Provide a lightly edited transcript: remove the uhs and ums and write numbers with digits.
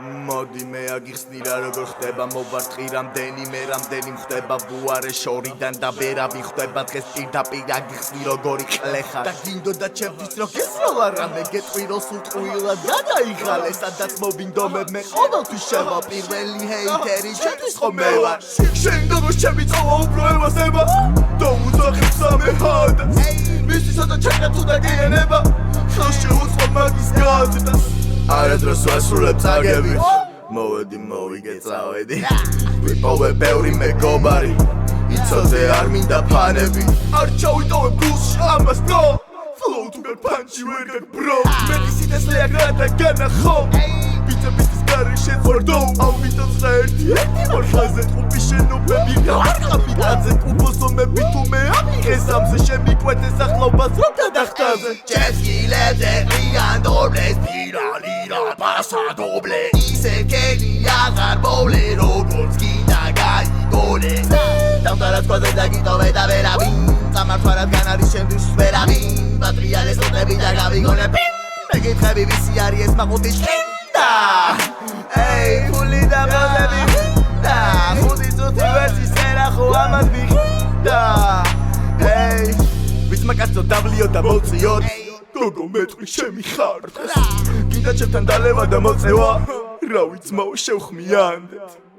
მოდი მე აგიხსნი რა როგორ ხდება მოვარტყი რამდენი მე რამდენი ხდება ბუარე შორიდან და ვერავინ ხდება დღეს პირდაპირ აგიხსნი როგორი ყლეხარ და გინდოდა ჩემთვის რო გესროლა რამე გეტყვირო სულ ტყუილად გადაიღალე სადაც მოვინდომებ მე ყოველთვის შევა პირველი ჰეიტერი ჩემთვის ხო მე ვარ შენ როგორ ჩემი წავა უბრალესება დაუძახებ სამე ჰადა მისთვის ოდა ჩემს უნდა გიანება ხელში უცხო მაგის გაზეთას არადროს ვასრულებ წაგები მოვედი მოვიგე წავედი ვიპოვე ბევრი მეგობარი იცოდე არ მინდა ფანები არ ჩავიტოვე ბულში ამას ბრო flow to the punch you get bro მედიცინას ლეაგრადა განახო ბიტების გარე შეწორდო ამიტომ საერთი ორ ხაზე ყუბი შენობები გავარყავი აზე უბოსომები თუ მე ამიღეს ამზე შემიკვეთეს ახლობას რომ გადახტაზე ჩესკილებზე ყიან დობლეს პირალი რა პასადობლე ისე კენი აღარ მოვლე როგორც გინდა გაიგონე დამტარად ყვაზე დაგიტოვე და ვერავინ წამართვარად გან არის შემდის ვერავინ პატრიალეს უტები და გავიგონებ მეკითხები ვისი არის ეს მაყუთი შლინდა Ey, puli da bolები და ხუთი წუთი ვერცი სერახო ამას ვიხდა Ey, ვის მაგაცო დავლიო და მოწიოთ გოგო მეტყვი შემიხარდეს გინდა ჩემთან დალევა და მოწევა რა ვიცმაო შევხმიანდეთ